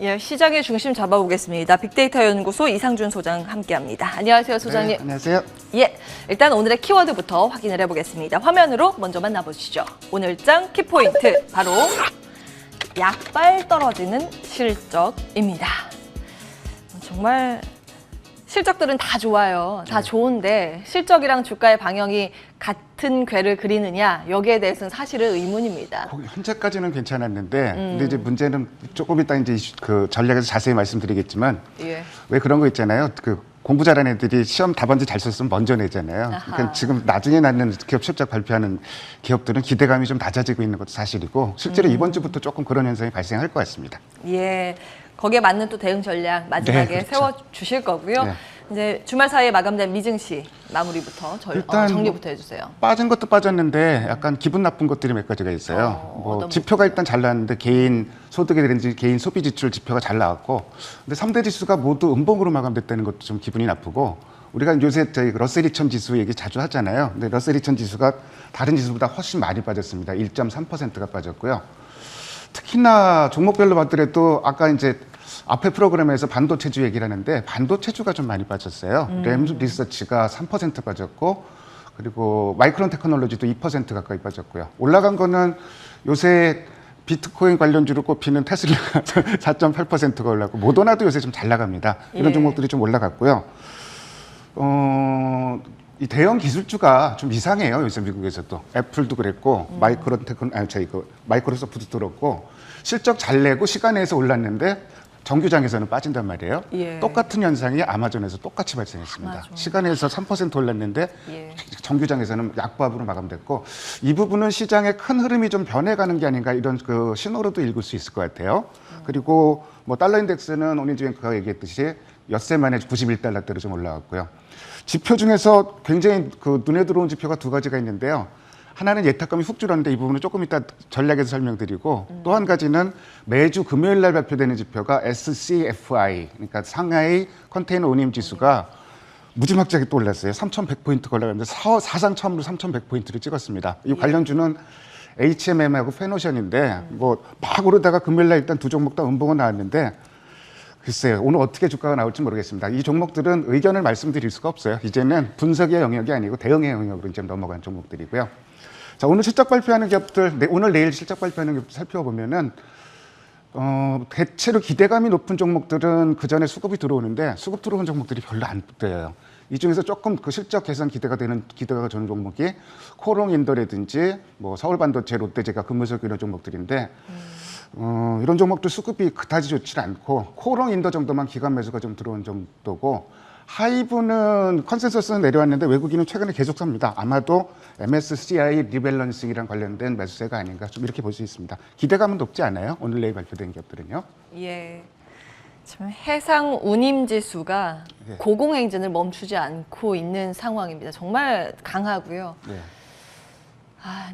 예, 시장의 중심 잡아보겠습니다. 빅데이터 연구소 이상준 소장 함께합니다. 안녕하세요, 소장님. 네, 안녕하세요. 예, 일단 오늘의 키워드부터 확인을 해보겠습니다. 화면으로 먼저 만나보시죠. 오늘장 키포인트 바로 약발 떨어지는 실적입니다. 정말 실적들은 다 좋아요. 다 좋은데 실적이랑 주가의 방향이 같은 궤를 그리느냐, 여기에 대해서는 사실은 의문입니다. 현재까지는 괜찮았는데 근데 이제 문제는 조금 이따 이제 그 전략에서 자세히 말씀드리겠지만 예. 왜 그런 거 있잖아요. 그 공부 잘하는 애들이 시험 답안지 잘 썼으면 먼저 내잖아요. 그러니까 지금 나중에 낳는 기업 실적 발표하는 기업들은 기대감이 좀 낮아지고 있는 것도 사실이고 실제로 이번 주부터 조금 그런 현상이 발생할 것 같습니다. 예, 거기에 맞는 또 대응 전략 마지막에 네, 그렇죠. 세워주실 거고요. 네. 이제 주말 사이에 마감된 미증시 마무리부터 일단 정리부터 해주세요. 빠진 것도 빠졌는데 약간 기분 나쁜 것들이 몇 가지가 있어요. 뭐 지표가 일단 잘 나왔는데 개인 소득이라든지 개인 소비 지출 지표가 잘 나왔고, 근데 3대 지수가 모두 음봉으로 마감됐다는 것도 좀 기분이 나쁘고, 우리가 요새 저희 러셀 2000 지수 얘기 자주 하잖아요. 근데 러셀 2000 지수가 다른 지수보다 훨씬 많이 빠졌습니다. 1.3%가 빠졌고요. 특히나 종목별로 봤더라도 아까 이제 앞에 프로그램에서 반도체주 얘기를 하는데 반도체주가 좀 많이 빠졌어요. 램 리서치가 3% 빠졌고, 그리고 마이크론 테크놀로지도 2% 가까이 빠졌고요. 올라간 거는 요새 비트코인 관련주로 꼽히는 테슬라가 4.8%가 올랐고, 모더나도 요새 좀 잘 나갑니다. 이런 종목들이 좀 올라갔고요. 이 대형 기술주가 좀 이상해요. 요새 미국에서도 애플도 그랬고 마이크로소프트도 그렇고, 실적 잘 내고 시간 내에서 올랐는데 정규장에서는 빠진단 말이에요. 예. 똑같은 현상이 아마존에서 똑같이 발생했습니다. 맞아. 시간에서 3% 올랐는데 예. 정규장에서는 약보합으로 마감됐고, 이 부분은 시장의 큰 흐름이 좀 변해가는 게 아닌가, 이런 그 신호로도 읽을 수 있을 것 같아요. 그리고 뭐 달러 인덱스는 오니즈뱅크가 얘기했듯이 엿새 만에 91달러대로 좀 올라왔고요. 지표 중에서 굉장히 그 눈에 들어온 지표가 두 가지가 있는데요. 하나는 예탁감이 훅 줄었는데 이 부분은 조금 이따 전략에서 설명드리고, 또 한 가지는 매주 금요일 날 발표되는 지표가 SCFI, 그러니까 상하이 컨테이너 운임 지수가 무지막지하게 또 올랐어요. 3,100포인트가 올라갔는데 사상 처음으로 3,100포인트를 찍었습니다. 이 관련주는 HMM하고 페노션인데 뭐 막 오르다가 금요일 날 일단 두 종목 다 음봉은 나왔는데, 글쎄요, 오늘 어떻게 주가가 나올지 모르겠습니다. 이 종목들은 의견을 말씀드릴 수가 없어요. 이제는 분석의 영역이 아니고 대응의 영역으로 이제 넘어간 종목들이고요. 자, 오늘 실적 발표하는 기업들, 오늘 내일 실적 발표하는 기업들 살펴보면은 대체로 기대감이 높은 종목들은 그 전에 수급이 들어오는데, 수급 들어온 종목들이 별로 안 떠요. 이 중에서 조금 그 실적 개선 기대가 저는 종목이 코롱인더라든지 뭐 서울반도체, 롯데제가, 금호석 이런 종목들인데, 이런 종목들 수급이 그다지 좋지 않고, 코롱인더 정도만 기관 매수가 좀 들어온 정도고, 하이브는 컨센서스는 내려왔는데 외국인은 최근에 계속 삽니다. 아마도 MSCI 리밸런싱이랑 관련된 매수세가 아닌가, 좀 이렇게 볼 수 있습니다. 기대감은 높지 않아요, 오늘 내일 발표된 기업들은요. 예. 지금 해상 운임 지수가 예. 고공행진을 멈추지 않고 있는 상황입니다. 정말 강하고요. 네.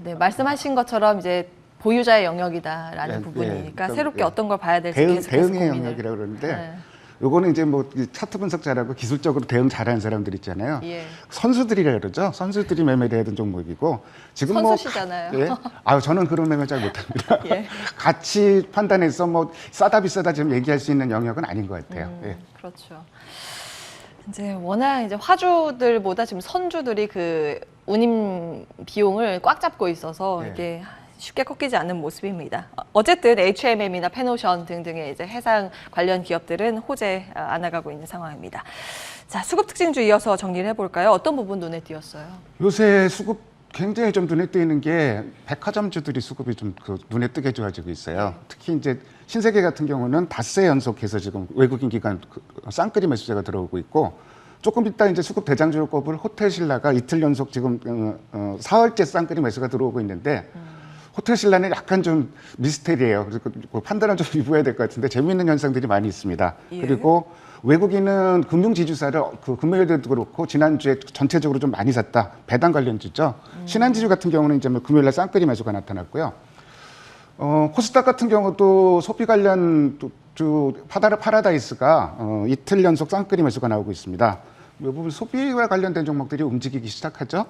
네, 말씀하신 것처럼 이제 보유자의 영역이다라는 예, 부분이니까 예. 새롭게 어떤 걸 봐야 될지 계속해서 대응의 고민을. 영역이라고 그러는데, 네. 요거는 이제 뭐 차트 분석 잘하고 기술적으로 대응 잘하는 사람들 있잖아요. 예. 선수들이라 그러죠. 선수들이 매매를 해야 되는 종목이고, 지금 선수시잖아요. 예? 저는 그런 매매 잘 못합니다. 예. 같이 판단해서 뭐 싸다 비싸다 지금 얘기할 수 있는 영역은 아닌 것 같아요. 예. 그렇죠. 이제 워낙 이제 화주들보다 지금 선주들이 그 운임 비용을 꽉 잡고 있어서 예. 이게 쉽게 꺾이지 않는 모습입니다. 어쨌든 HMM이나 페노션 등등의 이제 해상 관련 기업들은 호재 안 나가고 있는 상황입니다. 자, 수급 특징주 이어서 정리를 해볼까요? 어떤 부분 눈에 띄었어요? 요새 수급 굉장히 좀 눈에 띄는 게 백화점주들이 수급이 좀 눈에 띄게 좋아지고 있어요. 특히 이제 신세계 같은 경우는 닷새 연속해서 지금 외국인 기관 쌍끌이 매수세가 들어오고 있고, 조금 이따 이제 수급 대장주로 꼽을 호텔신라가 이틀 연속 지금 사흘째 쌍끌이 매수가 들어오고 있는데, 호텔신라는 약간 좀 미스테리예요. 그래서 그 판단을 좀 해봐야 될 것 같은데 재미있는 현상들이 많이 있습니다. 예. 그리고 외국인은 금융지주사를 그 금요일에도 그렇고 지난주에 전체적으로 좀 많이 샀다. 배당 관련주죠. 신한지주 같은 경우는 이제 뭐 금요일날 쌍끌이 매수가 나타났고요. 코스닥 같은 경우도 소비 관련 주 파라다이스가 이틀 연속 쌍끌이 매수가 나오고 있습니다. 이 부분 소비와 관련된 종목들이 움직이기 시작하죠.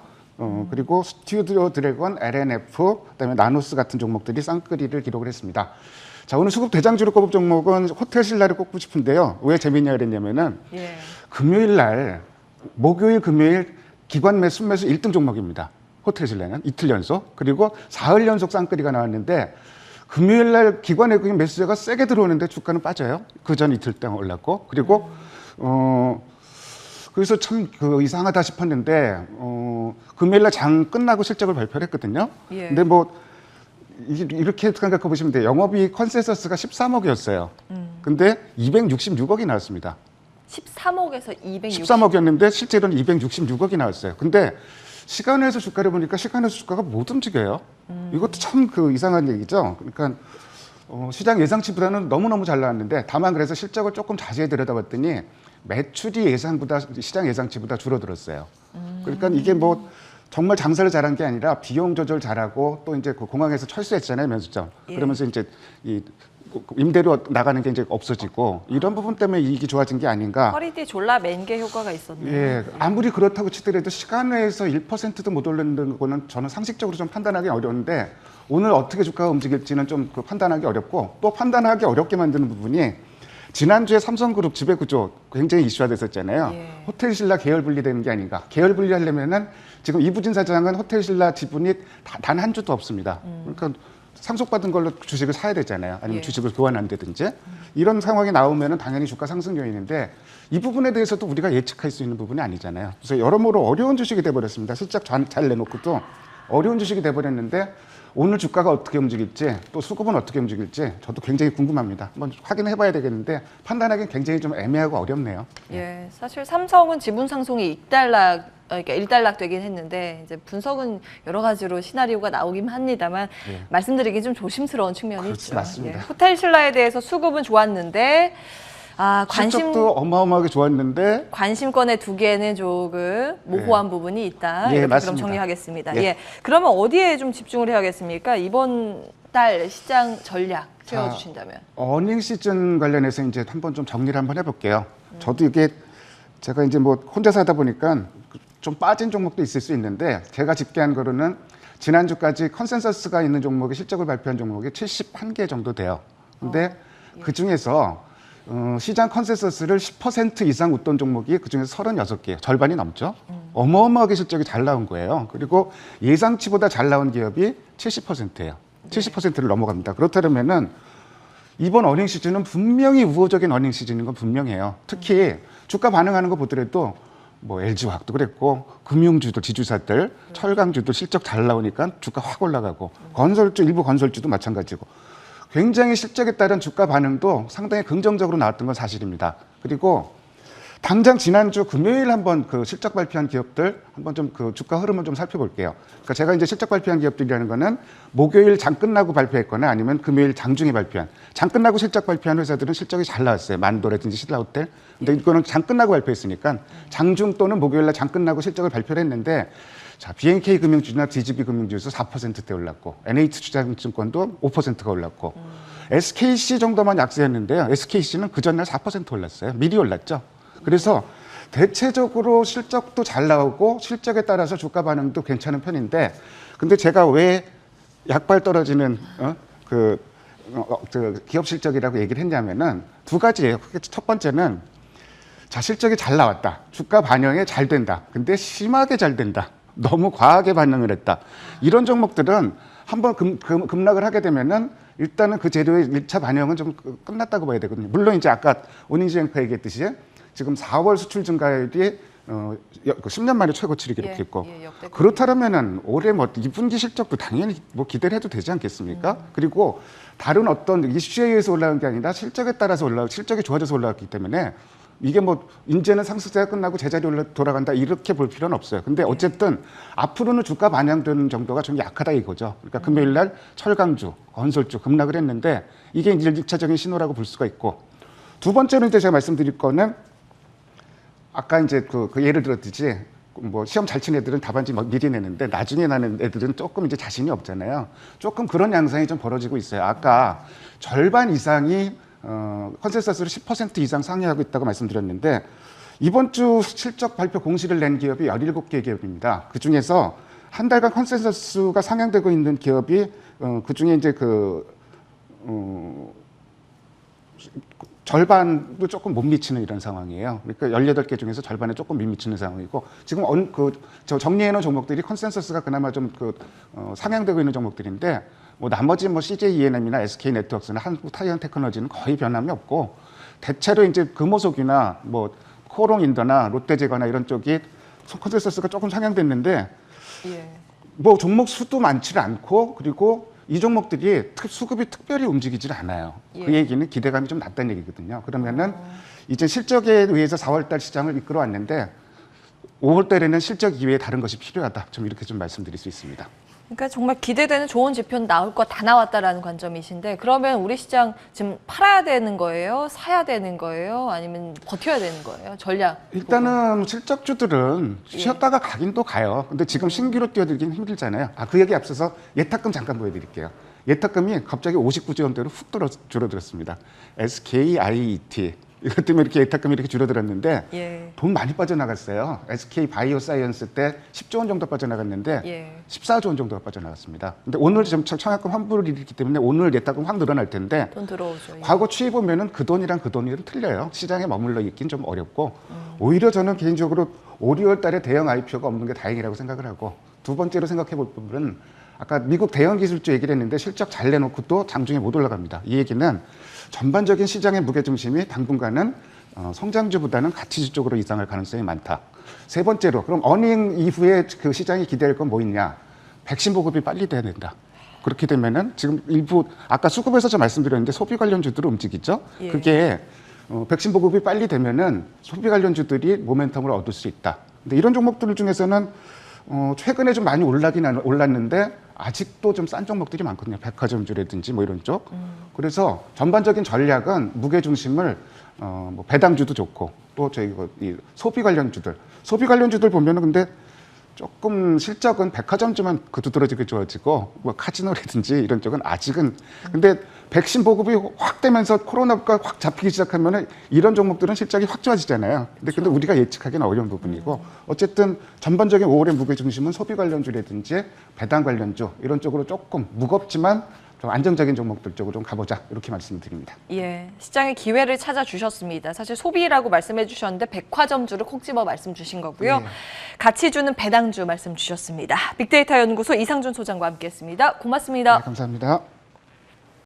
그리고 스튜디오 드래곤, LNF, 그다음에 나노스 같은 종목들이 쌍끌이를 기록을 했습니다. 자, 오늘 수급 대장주로 꼽을 종목은 호텔 신라를 꼽고 싶은데요. 왜 재밌냐 그랬냐면은 예. 금요일 날, 목요일, 금요일 기관 매수, 순매수 1등 종목입니다. 호텔 신라는 이틀 연속. 그리고 사흘 연속 쌍끌이가 나왔는데 금요일 날 기관 외국인 매수세가 세게 들어오는데 주가는 빠져요. 그 전 이틀 동안 올랐고. 그리고 그래서 참 이상하다 싶었는데 금요일 날 장 끝나고 실적을 발표를 했거든요. 예. 근데 뭐 이렇게 생각해 보시면 돼요. 영업이익 컨센서스가 13억이었어요. 근데 266억이 나왔습니다. 13억에서 260. 13억이었는데 실제로는 266억이 나왔어요. 근데 시간에서 주가를 보니까 시간에서 주가가 못 움직여요. 이것도 참 이상한 얘기죠. 그러니까 시장 예상치보다는 너무너무 잘 나왔는데 다만 그래서 실적을 조금 자세히 들여다봤더니 매출이 시장 예상치보다 줄어들었어요. 그러니까 이게 뭐 정말 장사를 잘한 게 아니라 비용 조절 잘하고 또 이제 그 공항에서 철수했잖아요, 면수점. 예. 그러면서 이제 이 임대료 나가는 게 이제 없어지고 이런 부분 때문에 이익이 좋아진 게 아닌가. 허리띠 졸라 맨게 효과가 있었네요. 예, 아무리 그렇다고 치더라도 시간 내에서 1%도 못 올리는 거는 저는 상식적으로 좀 판단하기 어려운데 오늘 어떻게 주가가 움직일지는 좀 판단하기 어렵고 또 판단하기 어렵게 만드는 부분이 지난주에 삼성그룹 지배구조 굉장히 이슈화 됐었잖아요. 예. 호텔신라 계열 분리되는 게 아닌가. 계열 분리하려면은 지금 이부진 사장은 호텔신라 지분이 단 한 주도 없습니다. 그러니까 상속받은 걸로 주식을 사야 되잖아요. 아니면 예. 주식을 교환한다든지. 이런 상황이 나오면은 당연히 주가 상승 요인인데 이 부분에 대해서도 우리가 예측할 수 있는 부분이 아니잖아요. 그래서 여러모로 어려운 주식이 돼버렸습니다. 실적 잘 내놓고도 어려운 주식이 돼버렸는데 오늘 주가가 어떻게 움직일지 또 수급은 어떻게 움직일지 저도 굉장히 궁금합니다. 한번 확인해 봐야 되겠는데 판단하기는 굉장히 좀 애매하고 어렵네요. 예, 사실 삼성은 지분 상승이 그러니까 일단락되긴 했는데 이제 분석은 여러 가지로 시나리오가 나오긴 합니다만 예. 말씀드리기 좀 조심스러운 측면이 그렇지, 있죠. 맞습니다. 예, 호텔 신라에 대해서 수급은 좋았는데 실적도 어마어마하게 좋았는데 관심권의 두 개는 조금 모호한 부분이 있다. 예, 이렇게 그럼 맞습니다. 정리하겠습니다. 예. 예. 그러면 어디에 좀 집중을 해야겠습니까? 이번 달 시장 전략 세워주신다면. 어닝 시즌 관련해서 이제 한번 좀 정리를 한번 해볼게요. 저도 이게 제가 이제 뭐 혼자 사다 보니까 좀 빠진 종목도 있을 수 있는데 제가 집계한 거로는 지난주까지 컨센서스가 있는 종목이 실적을 발표한 종목이 71개 정도 돼요. 근데 그 중에서 시장 컨센서스를 10% 이상 웃돈 종목이 그중에서 36개, 절반이 넘죠. 어마어마하게 실적이 잘 나온 거예요. 그리고 예상치보다 잘 나온 기업이 70%예요. 70%를 넘어갑니다. 그렇다면은 이번 어닝 시즌은 분명히 우호적인 어닝 시즌인 건 분명해요. 특히 주가 반응하는 거 보더라도 뭐 LG화학도 그랬고 금융주도 지주사들, 철강주도 실적 잘 나오니까 주가 확 올라가고 건설주 일부 건설주도 마찬가지고 굉장히 실적에 따른 주가 반응도 상당히 긍정적으로 나왔던 건 사실입니다. 그리고 당장 지난주 금요일 한번 실적 발표한 기업들 한번 좀 주가 흐름을 좀 살펴볼게요. 그러니까 제가 이제 실적 발표한 기업들이라는 거는 목요일 장 끝나고 발표했거나 아니면 금요일 장중에 발표한 장 끝나고 실적 발표한 회사들은 실적이 잘 나왔어요. 만도라든지 신라호텔. 근데 이거는 장 끝나고 발표했으니까 장중 또는 목요일 날 장 끝나고 실적을 발표를 했는데 자, BNK 금융주나 DGB 금융주에서 4%대 올랐고 NH투자증권도 5%가 올랐고 SKC 정도만 약세했는데요. SKC는 그 전날 4% 올랐어요. 미리 올랐죠. 그래서 대체적으로 실적도 잘 나오고 실적에 따라서 주가 반응도 괜찮은 편인데 근데 제가 왜 약발 떨어지는 기업 실적이라고 얘기를 했냐면은 두 가지예요. 첫 번째는 자, 실적이 잘 나왔다. 주가 반영이 잘 된다. 근데 심하게 잘 된다. 너무 과하게 반응을 했다. 이런 종목들은 한번 급락을 하게 되면은 일단은 그 재료의 1차 반영은 좀 끝났다고 봐야 되거든요. 물론 이제 아까 오닝지앵커 얘기했듯이 지금 4월 수출 증가율이 10년 만에 최고치를 기록했고 그렇다면은 올해 뭐 2분기 실적도 당연히 뭐 기대를 해도 되지 않겠습니까? 그리고 다른 어떤 이슈에 의해서 올라온 게 아니라 실적에 따라서 실적이 좋아져서 올라왔기 때문에 이게 뭐 이제는 상승세가 끝나고 제자리로 돌아간다 이렇게 볼 필요는 없어요. 근데 어쨌든 앞으로는 주가 반영되는 정도가 좀 약하다 이거죠. 그러니까 금요일 날 철강주, 건설주 급락을 했는데 이게 이제 1차적인 신호라고 볼 수가 있고 두 번째로 이제 제가 말씀드릴 거는 아까 이제 그 예를 들었듯이 뭐 시험 잘 친 애들은 답안지 미리 내는데 나중에 나는 애들은 조금 이제 자신이 없잖아요. 조금 그런 양상이 좀 벌어지고 있어요. 아까 절반 이상이 컨센서스를 10% 이상 상회하고 있다고 말씀드렸는데 이번 주 실적 발표 공시를 낸 기업이 17개 기업입니다. 그 중에서 한 달간 컨센서스가 상향되고 있는 기업이 그 중에 이제 절반도 조금 못 미치는 이런 상황이에요. 그러니까 18개 중에서 절반에 조금 못 미치는 상황이고 지금 저 정리해 놓은 종목들이 컨센서스가 그나마 좀 상향되고 있는 종목들인데 뭐 나머지 뭐 CJ ENM이나 SK 네트워크나 한국 타이언 테크놀로지는 거의 변함이 없고 대체로 이제 금호석이나 뭐 코롱인더나 롯데제과나 이런 쪽이 컨센서스가 조금 상향됐는데 예. 뭐 종목 수도 많지는 않고 그리고 이 종목들이 수급이 특별히 움직이질 않아요. 예. 그 얘기는 기대감이 좀 낮다는 얘기거든요. 그러면은 이제 실적에 의해서 4월달 시장을 이끌어 왔는데 5월달에는 실적 이외에 다른 것이 필요하다. 좀 이렇게 좀 말씀드릴 수 있습니다. 그러니까 정말 기대되는 좋은 지표는 나올 거 다 나왔다라는 관점이신데 그러면 우리 시장 지금 팔아야 되는 거예요? 사야 되는 거예요? 아니면 버텨야 되는 거예요? 전략? 일단은 실적주들은 쉬었다가 가긴 또 가요. 근데 지금 신규로 뛰어들기는 힘들잖아요. 그 얘기 앞서서 예탁금 잠깐 보여드릴게요. 예탁금이 갑자기 59조 원대로 훅 줄어들었습니다. SK, IET 이것 때문에 이렇게 예탁금이 이렇게 줄어들었는데 예. 돈 많이 빠져나갔어요. SK 바이오사이언스 때 10조 원 정도 빠져나갔는데 예. 14조 원 정도가 빠져나갔습니다. 근데 오늘 지금 청약금 환불을 일으키기 때문에 오늘 예탁금 확 늘어날 텐데 돈 들어오죠. 예. 과거 추이 보면은 그 돈이랑 그 돈이랑 틀려요. 시장에 머물러 있긴 좀 어렵고 오히려 저는 개인적으로 5, 6월 달에 대형 IPO가 없는 게 다행이라고 생각을 하고 두 번째로 생각해 볼 부분은 아까 미국 대형 기술주 얘기를 했는데 실적 잘 내놓고 또 장중에 못 올라갑니다. 이 얘기는 전반적인 시장의 무게중심이 당분간은 성장주보다는 가치주 쪽으로 이상할 가능성이 많다. 세 번째로 그럼 어닝 이후에 그 시장이 기대할 건 뭐 있냐? 백신 보급이 빨리 돼야 된다. 그렇게 되면은 지금 일부 아까 수급에서 저 말씀드렸는데 소비 관련주들을 움직이죠. 예. 그게 백신 보급이 빨리 되면은 소비 관련주들이 모멘텀을 얻을 수 있다. 근데 이런 종목들 중에서는 최근에 좀 많이 올랐는데 아직도 좀 싼 종목들이 많거든요. 백화점주라든지 뭐 이런 쪽. 그래서 전반적인 전략은 무게 중심을 뭐 배당주도 좋고 또 저희 이 소비 관련주들 보면은 근데 조금 실적은 백화점주만 두드러지게 좋아지고 뭐 카지노라든지 이런 쪽은 아직은 근데 백신 보급이 확 되면서 코로나가 확 잡히기 시작하면은 이런 종목들은 실적이 확 좋아지잖아요. 근데 우리가 예측하기는 어려운 부분이고 어쨌든 전반적인 5월의 무게 중심은 소비 관련주라든지 배당 관련주 이런 쪽으로 조금 무겁지만 좀 안정적인 종목들 쪽으로 좀 가보자 이렇게 말씀드립니다. 예, 시장의 기회를 찾아주셨습니다. 사실 소비라고 말씀해 주셨는데 백화점주를 콕 집어 말씀 주신 거고요. 네. 가치주는 배당주 말씀 주셨습니다. 빅데이터 연구소 이상준 소장과 함께했습니다. 고맙습니다. 네, 감사합니다.